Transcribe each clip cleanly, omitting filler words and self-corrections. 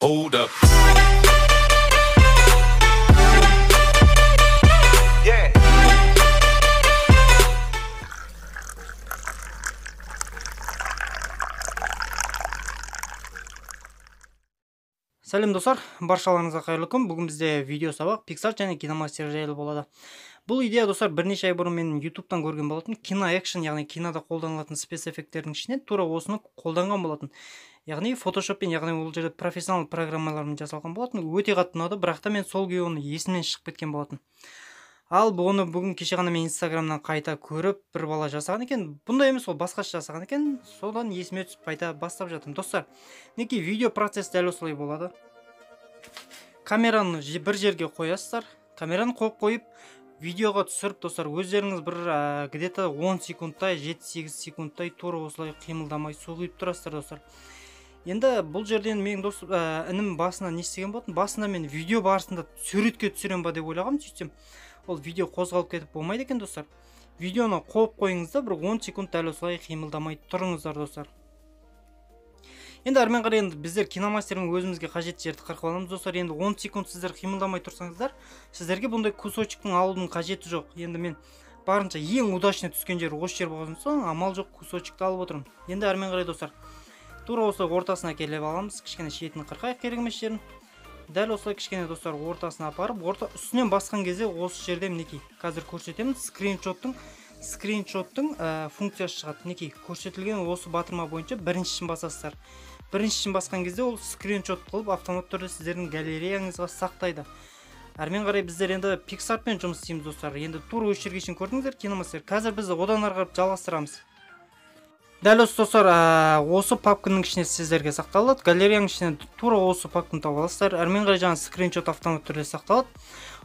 Hold up. Yeah. Сәлем достар, баршаларыңызға қайырлы күн. Бүгін бізде видео сабақ Pixar және KinoMaster жайлы болады. Бұл идея достар бірнеше ай бұрын мен YouTube-тан көрген болатын. Кино экшн, яғни кинода қолданылатын спецэффекттердің ішінен тура осыны қолданған болатын. Яғни Photoshop-пен, яғни ол жерде профессионал программалармен жасалған болатын. Өте қатты ұнады, бірақ та мен сол күйі оны есімнен шығып кеткен болатын. Ал оны бүгін кеше ғана мен Instagram-нан қайта көріп, бір бала жасаған екен. Бұндай емес, ол басқаша жасаған екен. Содан есіме түсіп қайта бастап жатырмын. Достар, неке видео процесс дәл осылай болады. Камераны бір жерге қоясыздар. Камераны қойып, видеоға түсіріп, достар, өздеріңіз бір где-то 10 секундтай, 7-8 секундтай тура осылай қимылдамай сұғып тұрасыздар, достар. Енді бұл жерден менің інім басына не істеген болатын? Басына мен видео барысында суретке түсірем ба деп ойлағам, сөйтсем ол видео қозғалып кетіп болмайды екен, достар. Видеоны қойып қойыңызда, бір 10 секунд дәл осылай қимылдамай тұрыңыздар, достар. Енді әрмен қарай біздер KinoMaster'ның өзімізге қажетті жерді қырқып аламыз, достар. Енді 10 секунд сіздер қимылдамай тұрсаңыздар, сіздерге бұндай кусочектің алудың қажеті жоқ. Енді мен барынша ең удачный түскен жер осы жер болған соң, амал жоқ, кусочекті алып отырмын. Енді әрмен қарай, достар, тура осы ортасына келіп аламыз, кішкене шетін қырқайық керек емес жерін. Дәл осылай кішкене, достар, ортасына апарып, үстінен басқан кезде осы жерде мінекей қазір көрсетемін. Скриншоттың функциясы шығады. Мінекей көрсетілген осы батырма бойынша біріншісін басасыздар. Біріншісін басқан кезде ол скриншот қылып автомат түрде сіздердің галереяңызға сақтайды. Әрмен қарай біздер енді Pixar-пен жұмыс істейміз, достар. Енді тура осы жерге шейін көрдіңіздер, KinoMaster. Қазір біз одан ары қарап жалғастырамыз. Дәл осы, достар, осы папканың ішіне сіздерге сақталады. Галереяның ішіне тура осы папканы тауып аласыздар. Әрмен қарай жаңа скриншот автомат түрде сақталады.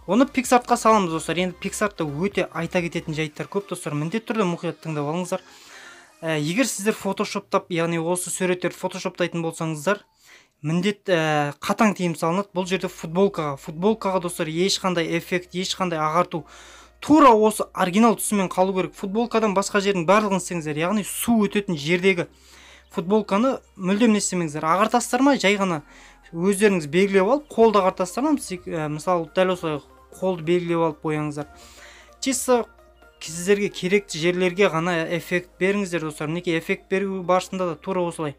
Оны Pixar-қа саламыз, достар. Енді Pixar-да өте айта кететін жайттар көп, достар. Міндетті түрде мұқият тыңдап алыңыздар. Егер сіздер фотошоптап, яғни осы суреттерді фотошоптайтын болсаңыздар, міндет қатаң тыйым салынады. Бұл жерде футболкаға, достар, ешқандай эффект, ешқандай ағарту, тура осы оригинал түсімен қалу керек. Футболкадан басқа жердің барлығын істеңіздер, яғни су өтетін жердегі футболканы мүлдем не істемеңіздер. Ағартасыздар ма, жай ғана өздеріңіз белгілеп алып, қолды ағартасыздар ма, мысалы дәл осылай қолды белгілеп алып бояңыздар. Чисто сіздерге керекті жерлерге ғана эффект беріңіздер, достар. Неке эффект беру барысында да тура осылай.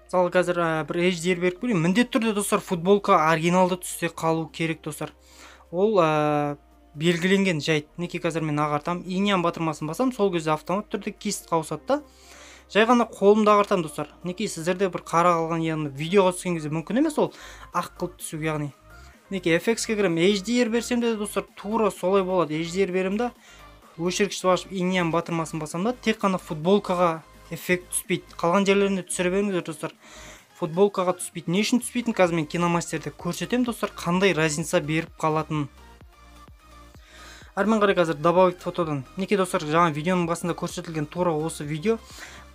Мысалы қазір бір HDR беріп көрейін. Міндетті түрде, достар, футболка оригиналды түсте қалу керек, достар. Ол белгіленген жайт. Неке қазір мен ағартам, иньян батырмасын басам, сол кезде автомат түрде кист қауысады да. Жай ғана қолымды ағартам, достар. Неке сіздерде бір қара қалған, яғни видеоға түскен кезде мүмкін емес ол ақ қылып түсу, яғни. Неке FX-ке кірем, HDR берсем де, достар, тура солай болады. HDR беремді, өшіргішті ашып, иньян батырмасын басам да, тек қана футболкаға эффект түспейді. Қалған жерлерінде түсіре беріңіздер, достар. Футболкаға түспейді. Не үшін түспейтін? Қазір мен KinoMaster'де көрсетем, достар, қандай разница беріп қалатынын. Әрмен қарай қазір добавить фотодан. Неке, достар, жаңа видеоның басында көрсетілген тура осы видео.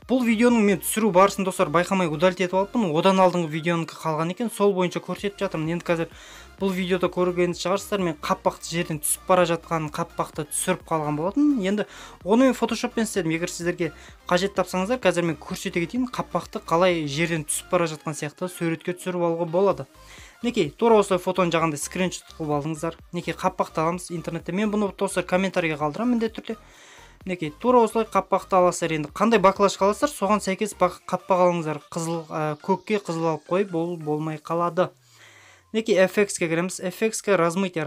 Бұл видеоның мен түсіру барысын, достар, байқамай удалить етіп алыппын. Одан алдыңғы видеоның қалған екен, сол бойынша көрсетіп жатырмын. Енді қазір бұл видеода көргенді шығарсыздар, мен қаппақты жерден түсіп бара жатқан қаппақты түсіріп қалған болатын. Енді оны мен Photoshop-пен істедім. Егер сіздерге қажет тапсаңыздар, қазір мен көрсете кетейін, қаппақты қалай жерден түсіп бара жатқан сияқты суретке түсіріп алуға болады. Неке, тура осылай фотоны жағандай скриншот қылып алыңыздар. Неке, қаппақты аламыз интернетте. Мен бұны, достар, комментарийге қалдырамын міндетті түрде. Неке, тура осылай қаппақты аласыздар. Енді қандай баклаж қаласыздар, соған сәйкес қаппақ алыңыздар. Көкке қызыл алып қойып, болмай қалады. Неке, FX-ке кіреміз. FX-ке размытие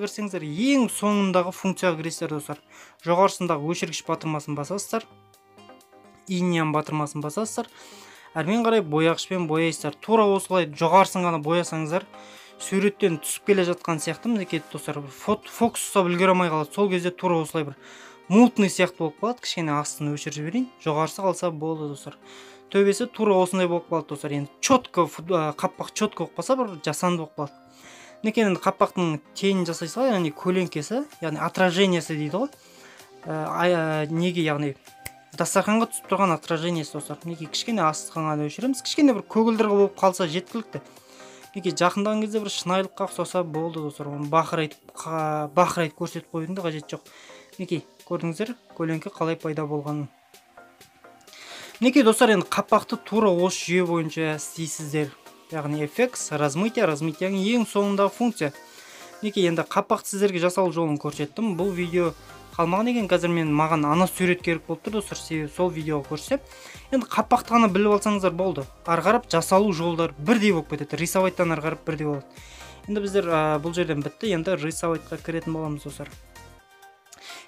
кірсеңіздер, ең соңындағы функцияға кіресіздер, достар. Жоғарысындағы өшіргіш батырмасын басасыздар. Иньян батырмасын басасыздар. Әрмен қарай бояғышпен бояйсыздар. Тура осылай жоғарысын ғана боясаңыздар, суреттен түсіп келе жатқан сияқты, неке, достар, фокус ұстап үлгере алмай қалады. Сол кезде тура осылай бір мутный сияқты болып қалады. Кішкене астын өшіріп жіберейін. Жоғарысы қалса болды, достар. Төбесі тура осындай болып қалады, достар. Енді қаппақ чотко болып қалса, бір жасанды болып қалады. Неке, енді қаппақтың тенін жасайсыз, яғни көлеңкесі, яғни отражениесі дейді ғой. Неге, яғни дастарханға түсіп тұрған отражениесі, достар. Неке, кішкене астыған ғана өшіреміз. Кішкене бір көгілдір болып қалса жеткілікті. Неке, жақындаған кезде бір шынайылыққа ұқсаса болды, достар. Оны бақырайтып көрсетіп қоюдың да қажет жоқ. Неке, көрдіңіздер, көлеңке қалай пайда болғанын. Мінекей достар, енді қапақты тура осы жүйе бойынша істейсіздер. Яғни FX, размытияның ең соңындағы функция. Мінекей енді қапақты сіздерге жасалу жолын көрсеттім. Бұл видео қалмаған екен, қазір маған ана сурет керек болып тұр достар, себебі сол видеоға көрсетіп. Енді қапақты ғана біліп алсаңыздар болды. Ары қарап жасалу жолдары бірдей болып кетеді. Рисовайттан ары қарап бірдей болады. Енді біздер бұл жерден бітті, енді рисовайтқа кіретін боламыз достар.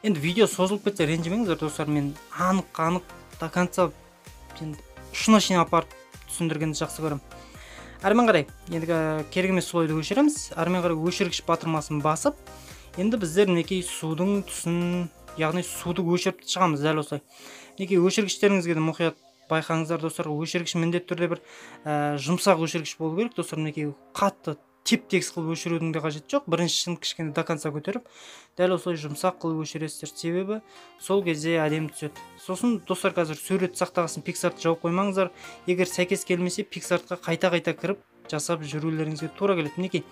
Енді видео созылып кетсе ренжімеңіздер достар, мен анық до конца ұшына шейін апарып түсіндіргенді жақсы көремін. Әрмен қарай, енді керек емес солайды өшіреміз. Әрмен қарай өшіргіш батырмасын басып, енді біздер мінекей судың түсін, яғни суды өшіріп шығамыз дәл осылай. Мінекей өшіргіштеріңізге де мұқият байқаңыздар достар. Өшіргіш міндетті түрде бір жұмсақ өшіргіш болу керек достар. Мінекей қатты теп-тегіс қылып өшірудің де қажеті жоқ. Біріншісін кішкене до конца көтеріп, дәл осылай жұмсақ қылып өшіресіздер, себебі сол кезде әдемі түседі. Сосын достар, қазір сурет сақтағасын PicsArt жауып қоймаңыздар. Егер сәйкес келмесе, PicsArtқа қайта кіріп жасап жүрулеріңізге тура келеді. Мінекей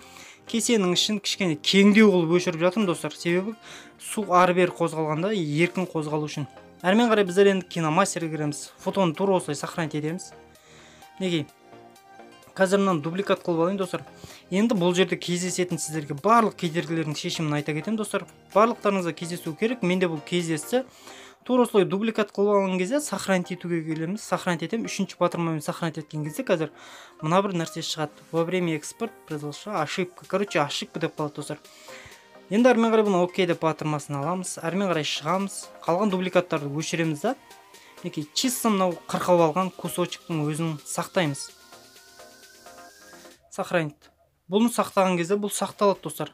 кесенің ішін кішкене кеңдеу қылып өшіріп жатырмын достар, себебі су ары-бері қозғалғанда еркін қозғалу үшін. Әрмен қарай біздер енді киномастерге кіреміз. Фотоны тура осылай сохранить етеміз. Мінекей қазір мынаны дубликат қылып алайын достар. Енді бұл жерде кездесетін сіздерге барлық кедергілердің шешімін айта кетемін достар. Барлықтарыңызға кездесу керек. Менде бұл кездесті. Тура осылай дубликат қылып алған кезде сохранить етуге келеміз. Сохранить етемін. Үшінші батырмамен сохранить еткен кезде қазір мына бір нәрсе шығады. Во время экспорт произошла ошибка. Короче, ошибка деп қалады достар. Енді әрмен қарай бұны окей деп батырмасын аламыз. Әрмен қарай шығамыз. Қалған дубликаттарды өшіреміз да. Мінекей чисто мынау қырқалып алған кусочектің өзін сақтаймыз. Сохранить. Бұны сақтаған кезде бұл сақталады достар.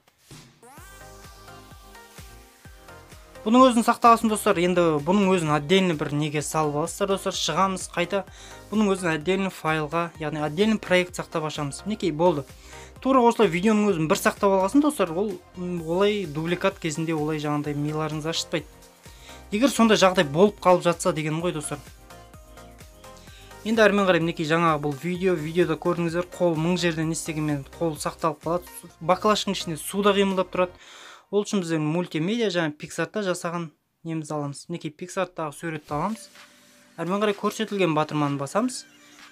Бұның өзін сақтағасын достар, енді бұның өзін отдельно бір неге салып аласыздар достар, шығамыз қайта. Бұның өзін отдельно файлға, яғни отдельно проект сақтап ашамыз. Мінекей болды. Тура осылай видеоның өзін бір сақтап алғасын достар, олай дубликат кезінде олай жаңағыдай миларыңыз ашытпайды. Егер сондай жағдай болып қалып жатса деген ғой достар. Енді әрмен қарай мінекей жаңағы бұл видеода көрдіңіздер, қол 1000 жерден істегенмен қол сақталып қалады. Баклажканың ішінде суда қимылдап тұрады. Ол үшін біздер мультимедиа жаңа PicsArtта жасаған немізді аламыз. Мінекей PicsArttағы суретті аламыз. Әрмен қарай көрсетілген батырманы басамыз.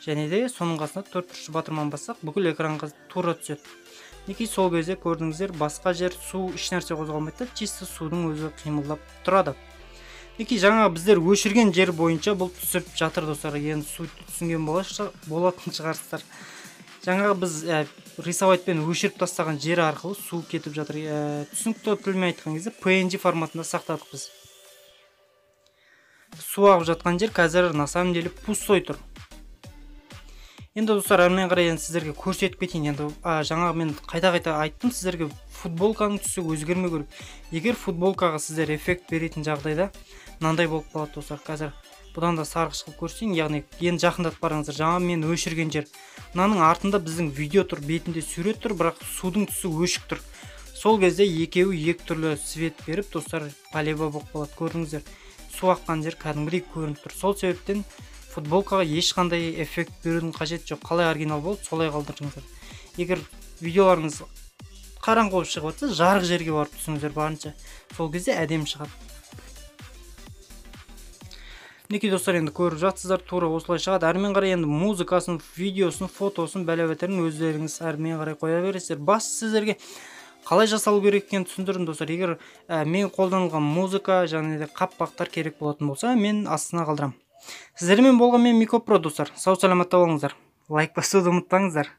Және де соның қасына 4-ші батырманы бассақ, бүкіл экранға тура түседі. Мінекей сол кезде көрдіңіздер, басқа жер су еш нәрсе қозғалмайды, чисто судың өзі қимылдап тұрады. Мінекей жаңа біздер өшірген жер бойынша бұл түсіп жатыр достар. Енді су түсінген болатын шығарсыздар. Жаңағы біз рисовайтпен өшіріп тастаған жері арқылы су кетіп жатыр. Түсінікті тілмен айтқан кезде PNG форматында сақтадық біз. Су ағып жатқан жер қазір на самом деле пустой тұр. Енді достар, әрмен қарай сіздерге көрсетіп кетейін. Енді жаңағы мен қайта айттым сіздерге, футболканың түсі өзгермеу керек. Егер футболкаға сіздер эффект беретін жағдайда мынандай болып қалады достар. Қазір бұдан да сарғыш қылып көрсетейін, яғни енді жақындатып қараңыздар. Жаңа мен өшірген жер. Мынаның артында біздің видео тұр, бетінде сурет тұр, бірақ судың түсі өшік тұр. Сол кезде екеуі екі түрлі свет беріп достар, полеба болып қалады. Көрдіңіздер, су аққан жер кәдімгідей көрініп тұр. Сол себептен футболкаға ешқандай эффект берудің қажеті жоқ. Қалай оригинал болды, солай қалдырыңыздар. Егер видеоларыңыз қараңғы болып шығып жатса, жарық жерге барып түсіңіздер барынша. Сол кезде әдемі шығады. Мінекей достар, енді көріп жатсыздар, тура осылай шығады. Әрмен қарай енді музыкасын, видеосын, фотосын, бәләбәтерін өздеріңіз әрмен қарай қоя бересіздер. Басты сіздерге қалай жасалу керек екенін түсіндірдім достар. Егер мен қолданылған музыка және де қаппақтар керек болатын болса, мен астына қалдырамын. Сіздермен болған мен Микопро достар. Сау саламатта болыңыздар. Лайк басуды ұмытпаңыздар.